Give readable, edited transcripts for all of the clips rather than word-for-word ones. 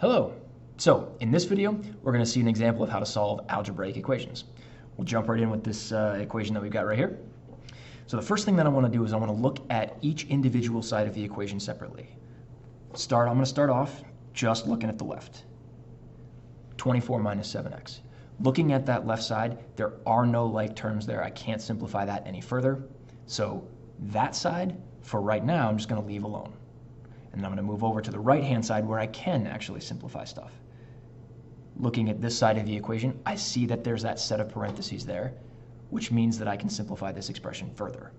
Hello. So in this video, we're going to see an example of how to solve algebraic equations. We'll jump right in with this equation that we've got right here. So the first thing that I want to do is I want to look at each individual side of the equation separately. I'm going to start off just looking at the left. 24 minus 7x. Looking at that left side, there are no like terms there. I can't simplify that any further. So that side, for right now, I'm just going to leave alone. And then I'm going to move over to the right-hand side where I can actually simplify stuff. Looking at this side of the equation, I see that there's that set of parentheses there, which means that I can simplify this expression further.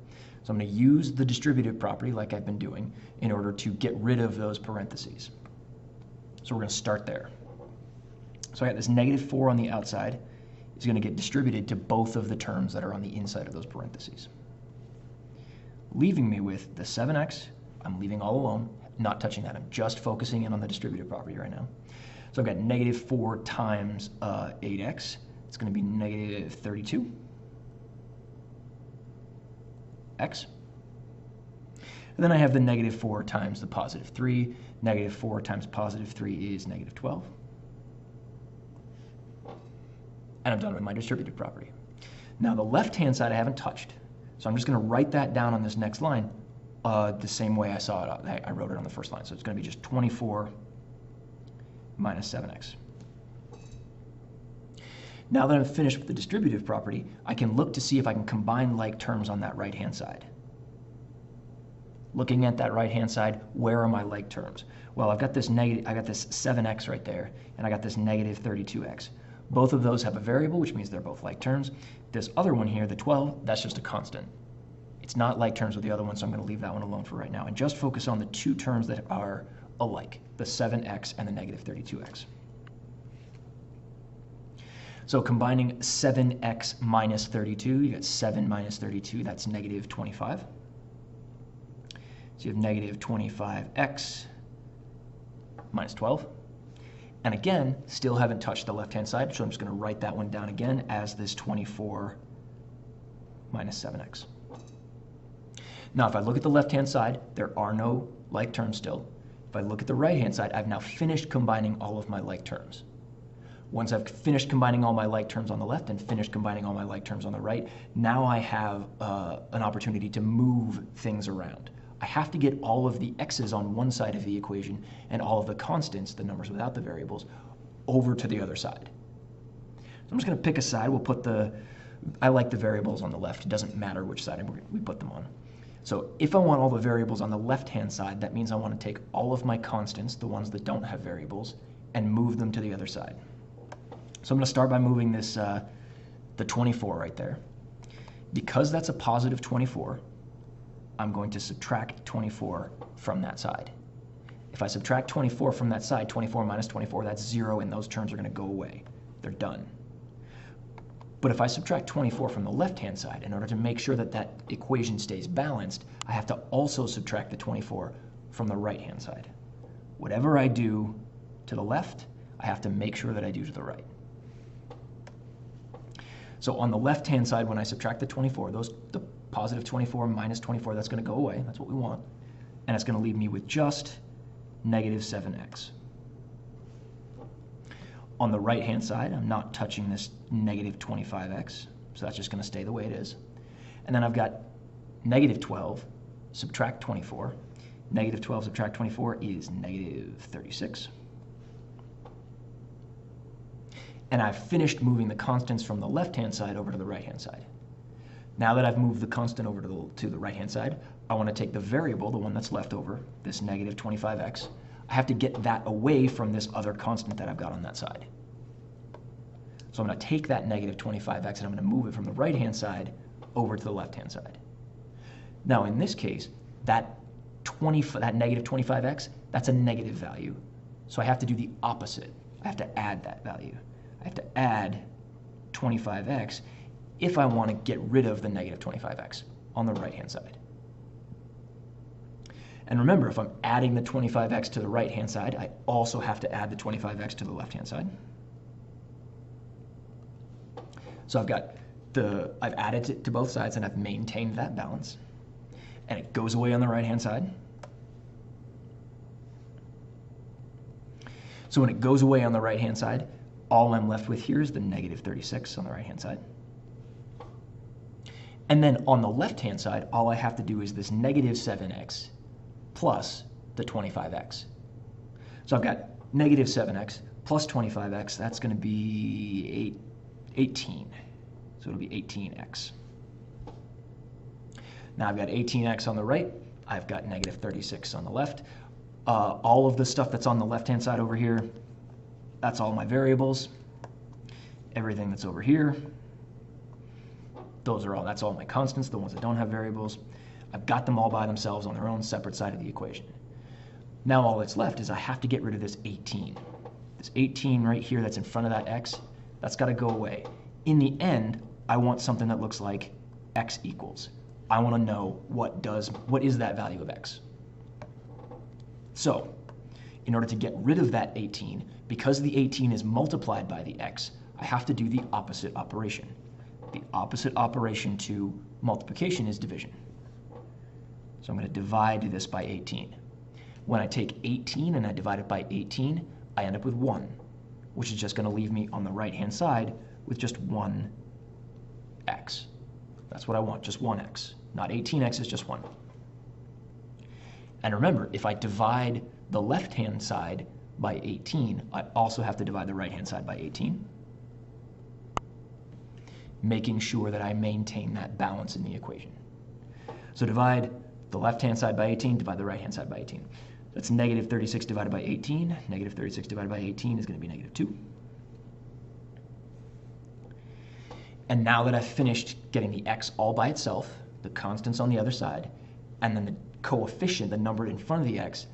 So I'm going to use the distributive property like I've been doing in order to get rid of those parentheses. So we're going to start there. So I got this -4 on the outside is going to get distributed to both of the terms that are on the inside of those parentheses. Leaving me with the 7x, I'm leaving all alone, not touching that. I'm just focusing in on the distributive property right now. So I've got -4 times 8x. It's going to be -32 x. And then I have the -4 times the +3. -4 times +3 is -12. And I'm done with my distributive property. Now the left-hand side I haven't touched. So I'm just going to write that down on this next line the same way I saw it. I wrote it on the first line. So it's going to be just 24 minus 7x. Now that I'm finished with the distributive property, I can look to see if I can combine like terms on that right-hand side. Looking at that right-hand side, where are my like terms? Well, I got this 7x right there, and I got this -32x. Both of those have a variable, which means they're both like terms. This other one here, the 12, that's just a constant. It's not like terms with the other one, so I'm going to leave that one alone for right now and just focus on the two terms that are alike, the 7x and the -32x. So combining 7x minus 32, you get 7 minus 32, that's -25. So you have -25x minus 12. And again, still haven't touched the left-hand side, so I'm just going to write that one down again as this 24 minus 7x. Now, if I look at the left-hand side, there are no like terms still. If I look at the right-hand side, I've now finished combining all of my like terms. Once I've finished combining all my like terms on the left and finished combining all my like terms on the right, now I have an opportunity to move things around. I have to get all of the x's on one side of the equation and all of the constants, the numbers without the variables, over to the other side. So I'm just going to pick a side. We'll put I like the variables on the left. It doesn't matter which side we put them on. So if I want all the variables on the left-hand side, that means I want to take all of my constants, the ones that don't have variables, and move them to the other side. So I'm going to start by moving this, the 24 right there. Because that's a positive 24, I'm going to subtract 24 from that side. If I subtract 24 from that side, 24 minus 24, that's 0, and those terms are going to go away. They're done. But if I subtract 24 from the left-hand side, in order to make sure that that equation stays balanced, I have to also subtract the 24 from the right-hand side. Whatever I do to the left, I have to make sure that I do to the right. So on the left-hand side, when I subtract the 24, the positive 24 minus 24, that's going to go away. That's what we want. And it's going to leave me with just -7x. On the right-hand side, I'm not touching this -25x, so that's just going to stay the way it is. And then I've got -12 subtract 24. -12 subtract 24 is -36. And I've finished moving the constants from the left-hand side over to the right-hand side. Now that I've moved the constant over to the right-hand side, I want to take the variable, the one that's left over, this -25x. I have to get that away from this other constant that I've got on that side. So I'm going to take that -25x and I'm going to move it from the right-hand side over to the left-hand side. Now in this case, that -25x, that's a negative value. So I have to do the opposite. I have to add that value. I have to add 25x if I want to get rid of the -25x on the right-hand side. And remember, if I'm adding the 25x to the right-hand side, I also have to add the 25x to the left-hand side. So I've added it to both sides and I've maintained that balance. And it goes away on the right-hand side. So when it goes away on the right-hand side, all I'm left with here is the negative 36 on the right-hand side. And then on the left-hand side, all I have to do is this negative 7x plus the 25x. So I've got negative 7x plus 25x, that's going to be 18. So it'll be 18x. Now I've got 18x on the right, I've got negative 36 on the left. All of the stuff that's on the left-hand side over here, that's all my variables. Everything that's over here, that's all my constants, the ones that don't have variables. I've got them all by themselves on their own separate side of the equation. Now all that's left is I have to get rid of this 18. This 18 right here that's in front of that x, that's got to go away. In the end, I want something that looks like x equals. I want to know what is that value of x. So, in order to get rid of that 18, because the 18 is multiplied by the x, I have to do the opposite operation. The opposite operation to multiplication is division. So I'm going to divide this by 18. When I take 18 and I divide it by 18, I end up with 1, which is just going to leave me on the right-hand side with just 1x. That's what I want, just 1x. Not 18x, is just 1. And remember, if I divide the left-hand side by 18, I also have to divide the right-hand side by 18, making sure that I maintain that balance in the equation. So divide the left-hand side by 18, divide the right-hand side by 18. That's negative 36 divided by 18. Negative 36 divided by 18 is going to be negative 2. And now that I've finished getting the x all by itself, the constants on the other side, and then the coefficient, the number in front of the x,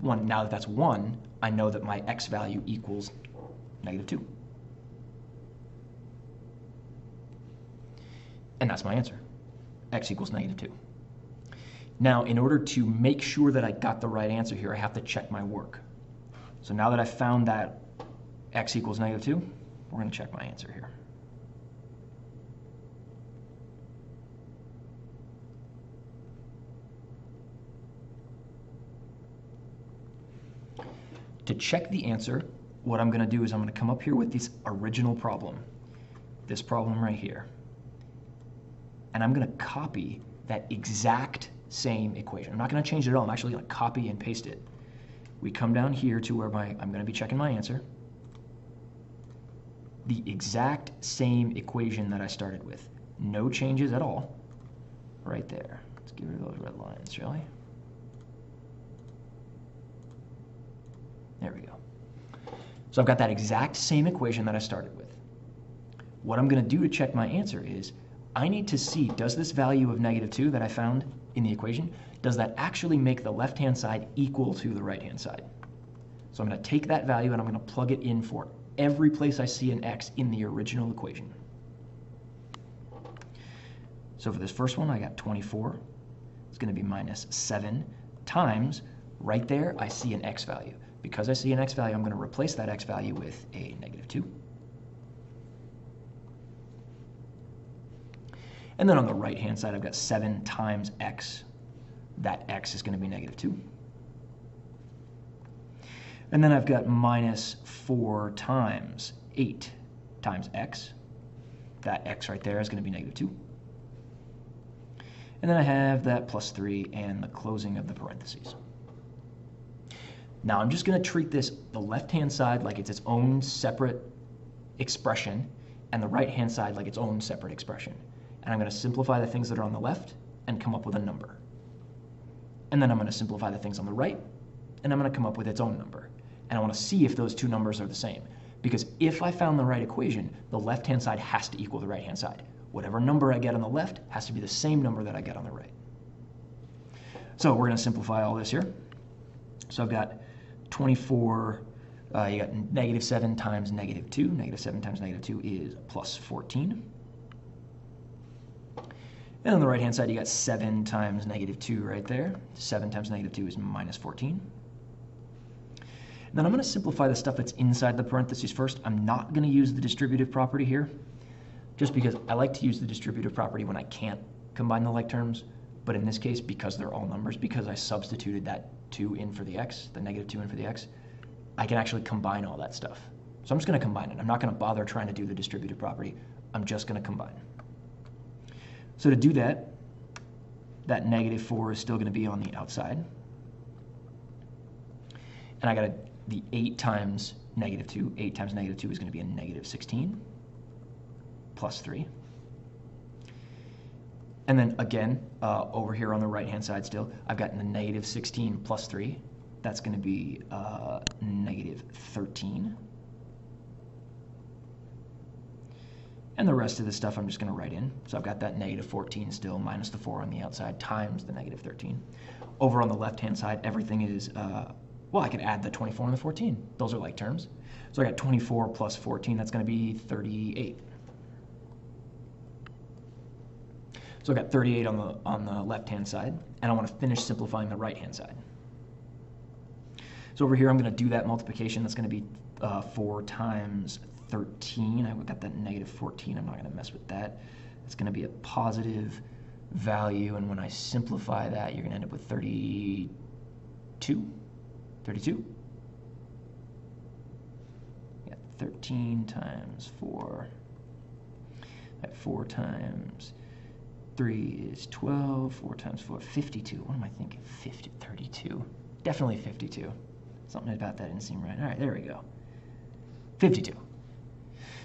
now that that's 1, I know that my x value equals negative 2. And that's my answer. X equals negative 2. Now, in order to make sure that I got the right answer here, I have to check my work. So now that I've found that x equals negative 2, we're going to check my answer here. To check the answer, what I'm going to do is I'm going to come up here with this original problem, this problem right here. And I'm going to copy that exact same equation. I'm not going to change it at all. I'm actually going to copy and paste it. We come down here to where I'm going to be checking my answer. The exact same equation that I started with. No changes at all. Right there. Let's get rid of those red lines, shall we? There we go. So I've got that exact same equation that I started with. What I'm going to do to check my answer is I need to see, does this value of negative 2 that I found in the equation, does that actually make the left-hand side equal to the right-hand side? So I'm going to take that value and I'm going to plug it in for every place I see an x in the original equation. So for this first one, I got 24. It's going to be minus 7 times, right there, I see an x value. Because I see an x value, I'm going to replace that x value with a negative 2. And then on the right-hand side, I've got 7 times x. That x is going to be negative 2. And then I've got minus 4 times 8 times x. That x right there is going to be negative 2. And then I have that plus 3 and the closing of the parentheses. Now I'm just going to treat this, the left-hand side, like it's its own separate expression, and the right-hand side like its own separate expression. And I'm going to simplify the things that are on the left and come up with a number. And then I'm going to simplify the things on the right, and I'm going to come up with its own number. And I want to see if those two numbers are the same. Because if I found the right equation, the left-hand side has to equal the right-hand side. Whatever number I get on the left has to be the same number that I get on the right. So we're going to simplify all this here. So I've got 24, you got negative 7 times negative 2. Negative 7 times negative 2 is plus 14. And on the right-hand side, you got 7 times negative 2 right there. 7 times negative 2 is minus 14. Then I'm going to simplify the stuff that's inside the parentheses first. I'm not going to use the distributive property here, just because I like to use the distributive property when I can't combine the like terms. But in this case, because they're all numbers, because I substituted that 2 in for the x, the negative 2 in for the x, I can actually combine all that stuff. So I'm just going to combine it. I'm not going to bother trying to do the distributive property. I'm just going to combine. So to do that, that -4 is still going to be on the outside. And I got the 8 times -2. 8 times -2 is going to be a -16 plus 3. And then again, over here on the right-hand side still, I've got the -16 plus 3. That's going to be -13. And the rest of the stuff I'm just going to write in. So I've got that -14 still, minus the 4 on the outside, times the -13. Over on the left-hand side, everything is, well, I could add the 24 and the 14. Those are like terms. So I got 24 plus 14, that's going to be 38. So I got 38 on the left-hand side, and I want to finish simplifying the right-hand side. So over here, I'm going to do that multiplication. That's going to be 4 times 13. I've got that -14. I'm not going to mess with that. It's going to be a positive value, and when I simplify that, you're going to end up with 32. 32? Yeah, 13 times 4. That 4 times 3 is 12. 4 times 4, 52. What am I thinking? 32. Definitely 52. Something about that didn't seem right. All right, there we go. 52.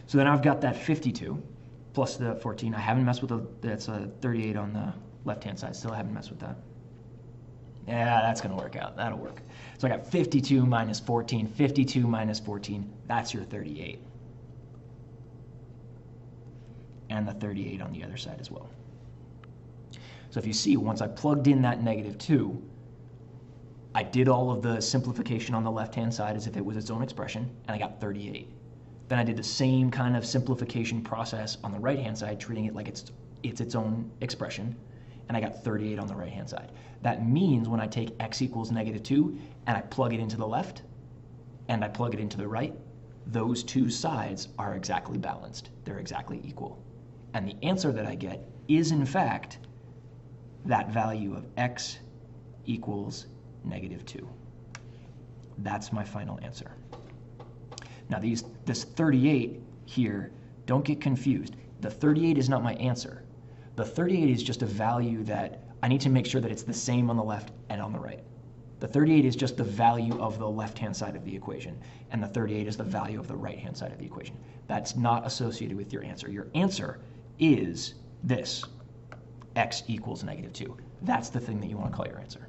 So then I've got that 52 plus the 14. I haven't messed with that's a 38 on the left-hand side. Still haven't messed with that. Yeah, that's going to work out. That'll work. So I got 52 minus 14. 52 minus 14, that's your 38. And the 38 on the other side as well. So if you see, once I plugged in that -2, I did all of the simplification on the left-hand side as if it was its own expression, and I got 38. Then I did the same kind of simplification process on the right-hand side, treating it like it's its own expression, and I got 38 on the right-hand side. That means when I take x equals -2 and I plug it into the left and I plug it into the right, those two sides are exactly balanced. They're exactly equal. And the answer that I get is, in fact, that value of x equals -2. That's my final answer. Now this 38 here, don't get confused. The 38 is not my answer. The 38 is just a value that I need to make sure that it's the same on the left and on the right. The 38 is just the value of the left-hand side of the equation, and the 38 is the value of the right-hand side of the equation. That's not associated with your answer. Your answer is this, x equals -2. That's the thing that you want to call your answer.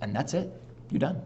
And that's it. You're done.